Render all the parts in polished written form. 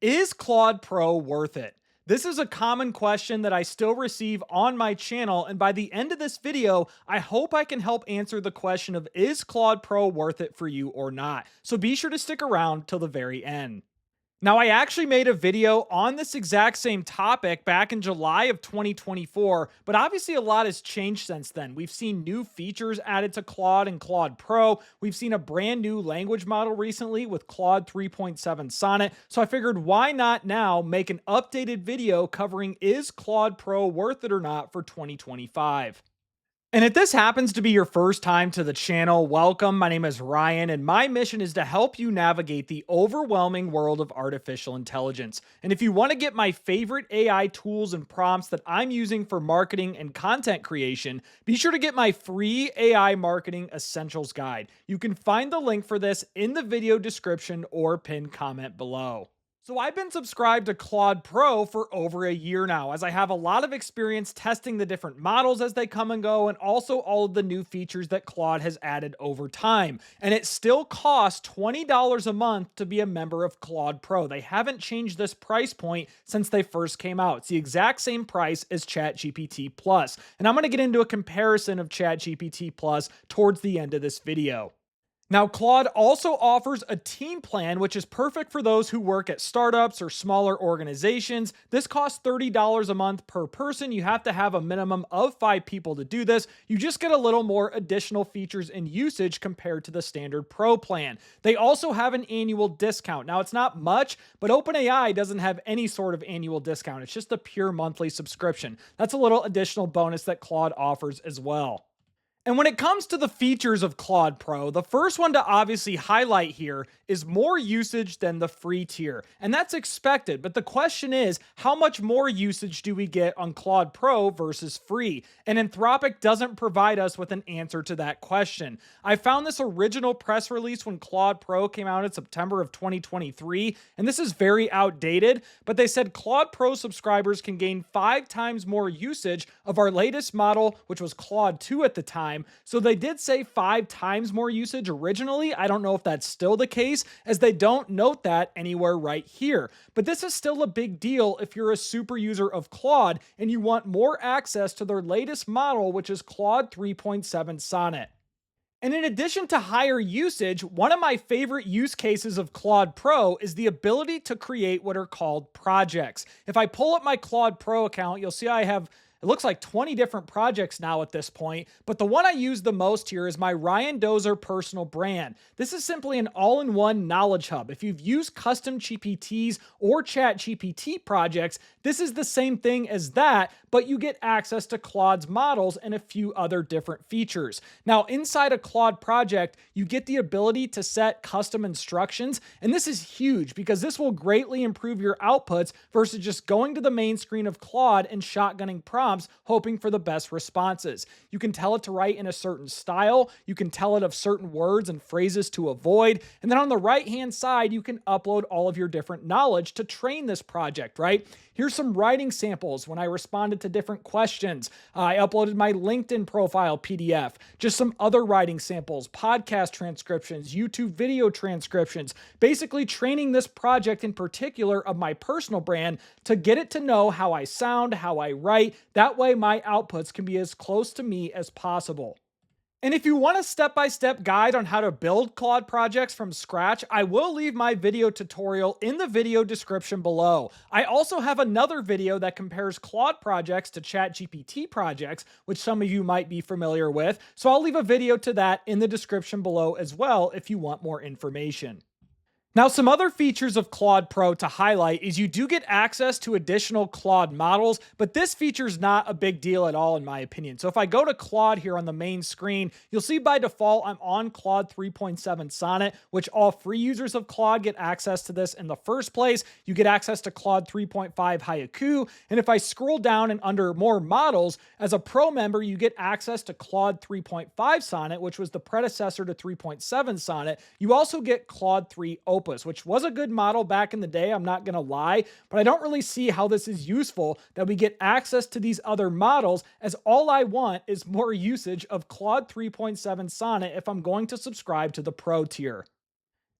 Is Claude Pro worth it? This is a common question that I still receive on my channel, and by the end of this video, I hope I can help answer the question of is Claude Pro worth it for you or not? So be sure to stick around till the very end. Now, I actually made a video on this exact same topic back in July of 2024, but obviously a lot has changed since then. We've seen new features added to Claude and Claude Pro. We've seen a brand new language model recently with Claude 3.7 Sonnet. So I figured why not now make an updated video covering is Claude Pro worth it or not for 2025. And if this happens to be your first time to the channel, welcome. My name is Ryan, and my mission is to help you navigate the overwhelming world of artificial intelligence. And if you want to get my favorite AI tools and prompts that I'm using for marketing and content creation, be sure to get my free AI Marketing Essentials Guide. You can find the link for this in the video description or pinned comment below. So I've been subscribed to Claude Pro for over a year now, as I have a lot of experience testing the different models as they come and go, and also all of the new features that Claude has added over time. And it still costs $20 a month to be a member of Claude Pro. They haven't changed this price point since they first came out. It's the exact same price as ChatGPT Plus. And I'm going to get into a comparison of ChatGPT Plus towards the end of this video. Now, Claude also offers a team plan, which is perfect for those who work at startups or smaller organizations. This costs $30 a month per person. You have to have a minimum of 5 people to do this. You just get a little more additional features and usage compared to the standard Pro plan. They also have an annual discount. Now, it's not much, but OpenAI doesn't have any sort of annual discount. It's just a pure monthly subscription. That's a little additional bonus that Claude offers as well. And when it comes to the features of Claude Pro, the first one to obviously highlight here is more usage than the free tier. And that's expected, but the question is, how much more usage do we get on Claude Pro versus free? And Anthropic doesn't provide us with an answer to that question. I found this original press release when Claude Pro came out in September of 2023, and this is very outdated, but they said Claude Pro subscribers can gain 5 times more usage of our latest model, which was Claude 2 at the time. So they did say 5 times more usage originally. I don't know if that's still the case, as they don't note that anywhere right here. But this is still a big deal if you're a super user of Claude and you want more access to their latest model, which is Claude 3.7 Sonnet. And in addition to higher usage, one of my favorite use cases of Claude Pro is the ability to create what are called projects. If I pull up my Claude Pro account, you'll see I have it looks like 20 different projects now at this point, but the one I use the most here is my Ryan Dozer personal brand. This is simply an all-in-one knowledge hub. If you've used custom GPTs or ChatGPT projects, this is the same thing as that, but you get access to Claude's models and a few other different features. Now, inside a Claude project, you get the ability to set custom instructions, and this is huge because this will greatly improve your outputs versus just going to the main screen of Claude and shotgunning prompts, hoping for the best responses. You can tell it to write in a certain style, you can tell it of certain words and phrases to avoid, and then on the right-hand side, you can upload all of your different knowledge to train this project, right? Here's some writing samples when I responded to different questions. I uploaded my LinkedIn profile PDF, just some other writing samples, podcast transcriptions, YouTube video transcriptions, basically training this project in particular of my personal brand to get it to know how I sound, how I write. That way my outputs can be as close to me as possible. And if you want a step-by-step guide on how to build Claude projects from scratch, I will leave my video tutorial in the video description below. I also have another video that compares Claude projects to ChatGPT projects, which some of you might be familiar with, so I'll leave a video to that in the description below as well if you want more information. Now, some other features of Claude Pro to highlight is you do get access to additional Claude models, but this feature is not a big deal at all in my opinion. So if I go to Claude here on the main screen, you'll see by default I'm on Claude 3.7 Sonnet, which all free users of Claude get access to this in the first place. You get access to Claude 3.5 Haiku, and if I scroll down and under more models, as a Pro member, you get access to Claude 3.5 Sonnet, which was the predecessor to 3.7 Sonnet. You also get Claude 3 Opus, which was a good model back in the day, I'm not going to lie, but I don't really see how this is useful that we get access to these other models, as all I want is more usage of Claude 3.7 Sonnet if I'm going to subscribe to the Pro tier.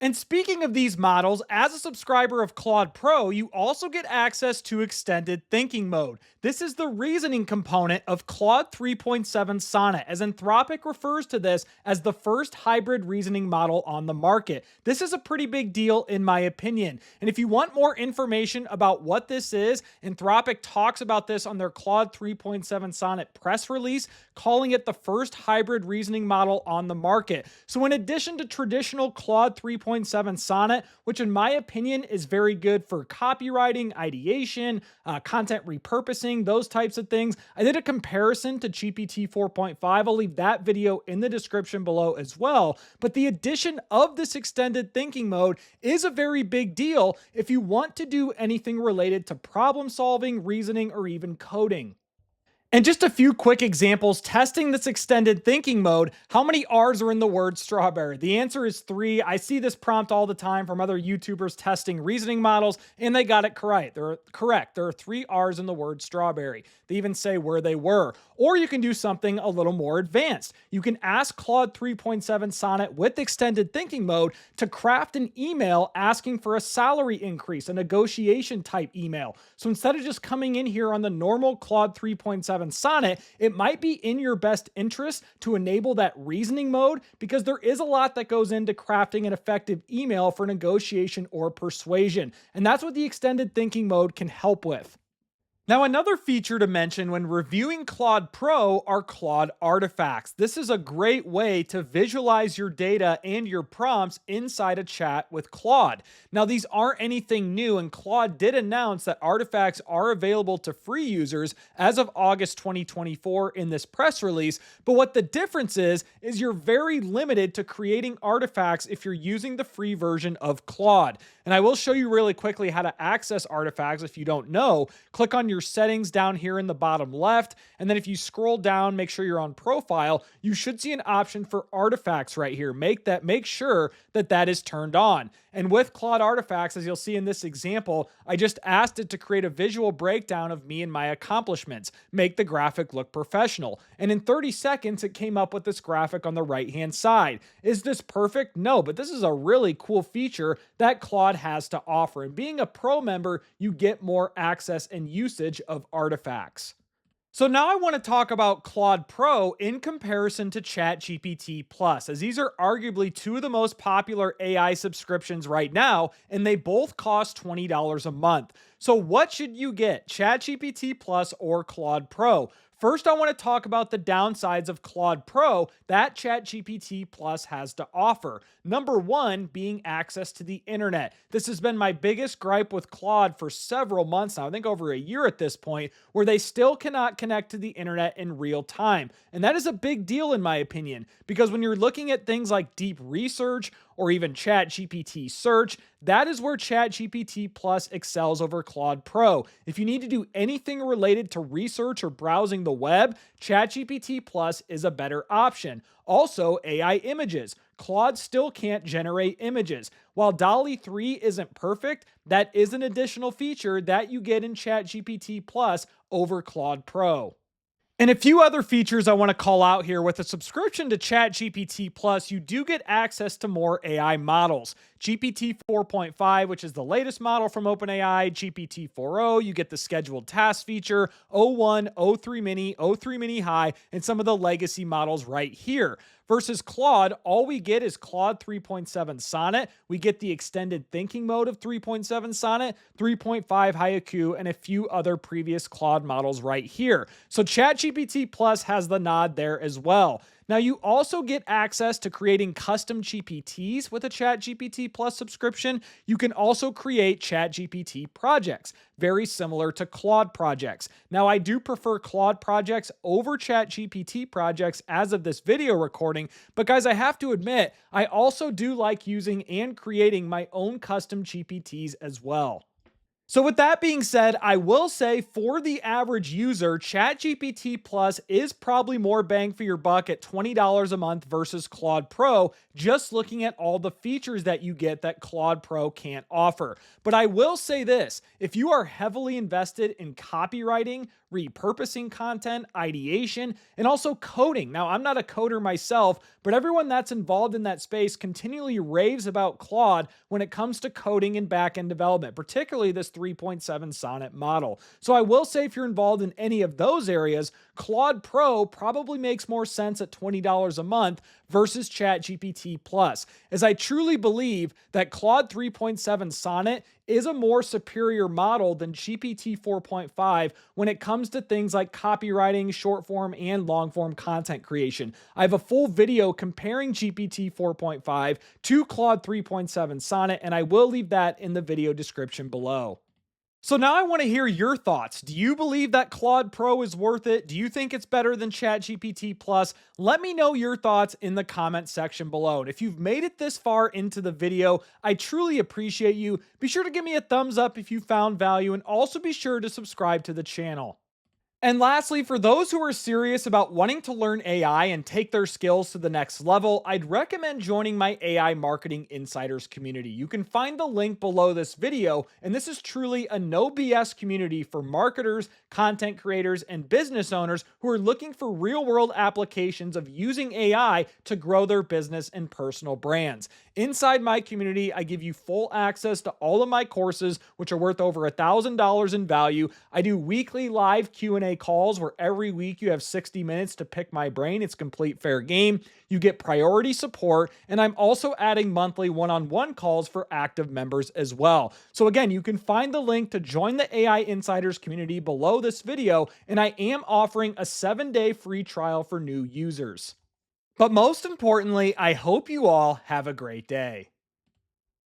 And speaking of these models, as a subscriber of Claude Pro, you also get access to extended thinking mode. This is the reasoning component of Claude 3.7 Sonnet, as Anthropic refers to this as the first hybrid reasoning model on the market. This is a pretty big deal in my opinion. And if you want more information about what this is, Anthropic talks about this on their Claude 3.7 Sonnet press release, calling it the first hybrid reasoning model on the market. So in addition to traditional Claude 3.7 Sonnet, which in my opinion is very good for copywriting, ideation, content repurposing, those types of things, I did a comparison to GPT 4.5. I'll leave that video in the description below as well. But the addition of this extended thinking mode is a very big deal if you want to do anything related to problem solving, reasoning, or even coding. And just a few quick examples testing this extended thinking mode. How many R's are in the word strawberry? The answer is 3. I see this prompt all the time from other YouTubers testing reasoning models, and they got it correct. There are 3 R's in the word strawberry. They even say where they were. Or you can do something a little more advanced. You can ask Claude 3.7 Sonnet with extended thinking mode to craft an email asking for a salary increase, a negotiation type email. So instead of just coming in here on the normal Claude 3.7 Sonnet, it might be in your best interest to enable that reasoning mode, because there is a lot that goes into crafting an effective email for negotiation or persuasion. And that's what the extended thinking mode can help with. Now, another feature to mention when reviewing Claude Pro are Claude Artifacts. This is a great way to visualize your data and your prompts inside a chat with Claude. Now, these aren't anything new, and Claude did announce that artifacts are available to free users as of August 2024 in this press release. But what the difference is you're very limited to creating artifacts if you're using the free version of Claude. And I will show you really quickly how to access artifacts if you don't know. Click on your settings down here in the bottom left, and then if you scroll down, make sure you're on profile, you should see an option for artifacts right here. Make sure that is turned on. And with Claude Artifacts, as you'll see in this example, I just asked it to create a visual breakdown of me and my accomplishments, make the graphic look professional. And in 30 seconds, it came up with this graphic on the right-hand side. Is this perfect? No, but this is a really cool feature that Claude has to offer. And being a pro member, you get more access and usage of artifacts. So now I want to talk about Claude Pro in comparison to ChatGPT Plus, as these are arguably 2 of the most popular AI subscriptions right now, and they both cost $20 a month. So what should you get, ChatGPT Plus or Claude Pro? First, I want to talk about the downsides of Claude Pro that ChatGPT Plus has to offer. Number 1 being access to the internet. This has been my biggest gripe with Claude for several months now, I think over a year at this point, where they still cannot connect to the internet in real time. And that is a big deal in my opinion, because when you're looking at things like deep research or even ChatGPT search, that is where ChatGPT Plus excels over Claude Pro. If you need to do anything related to research or browsing the web, ChatGPT Plus is a better option. Also, AI images. Claude still can't generate images. While DALL-E 3 isn't perfect, that is an additional feature that you get in ChatGPT Plus over Claude Pro. And a few other features I want to call out here. With a subscription to ChatGPT Plus, you do get access to more AI models. GPT 4.5, which is the latest model from OpenAI, GPT 4o, you get the scheduled task feature, O1, O3 Mini, O3 Mini High, and some of the legacy models right here. Versus Claude, all we get is Claude 3.7 Sonnet. We get the extended thinking mode of 3.7 Sonnet, 3.5 Haiku, and a few other previous Claude models right here. So ChatGPT Plus has the nod there as well. Now, you also get access to creating custom GPTs with a ChatGPT Plus subscription. You can also create ChatGPT projects, very similar to Claude Projects. Now, I do prefer Claude Projects over ChatGPT projects as of this video recording, but guys, I have to admit, I also do like using and creating my own custom GPTs as well. So with that being said, I will say for the average user, ChatGPT Plus is probably more bang for your buck at $20 a month versus Claude Pro, just looking at all the features that you get that Claude Pro can't offer. But I will say this, if you are heavily invested in copywriting, repurposing content, ideation, and also coding. Now, I'm not a coder myself, but everyone that's involved in that space continually raves about Claude when it comes to coding and backend development, particularly this 3.7 Sonnet model. So I will say if you're involved in any of those areas, Claude Pro probably makes more sense at $20 a month versus ChatGPT Plus, as I truly believe that Claude 3.7 Sonnet is a more superior model than GPT 4.5 when it comes to things like copywriting, short form, and long form content creation. I have a full video comparing GPT 4.5 to Claude 3.7 Sonnet, and I will leave that in the video description below. So now I want to hear your thoughts. Do you believe that Claude Pro is worth it? Do you think it's better than ChatGPT Plus? Let me know your thoughts in the comment section below. And if you've made it this far into the video, I truly appreciate you. Be sure to give me a thumbs up if you found value, and also be sure to subscribe to the channel. And lastly, for those who are serious about wanting to learn AI and take their skills to the next level, I'd recommend joining my AI Marketing Insiders community. You can find the link below this video, and this is truly a no BS community for marketers, content creators, and business owners who are looking for real-world applications of using AI to grow their business and personal brands. Inside my community, I give you full access to all of my courses, which are worth over $1,000 in value. I do weekly live Q&A calls where every week you have 60 minutes to pick my brain. It's complete fair game. You get priority support, and I'm also adding monthly one-on-one calls for active members as well. So again, you can find the link to join the AI Insiders community below this video, and I am offering a 7-day free trial for new users. But most importantly, I hope you all have a great day.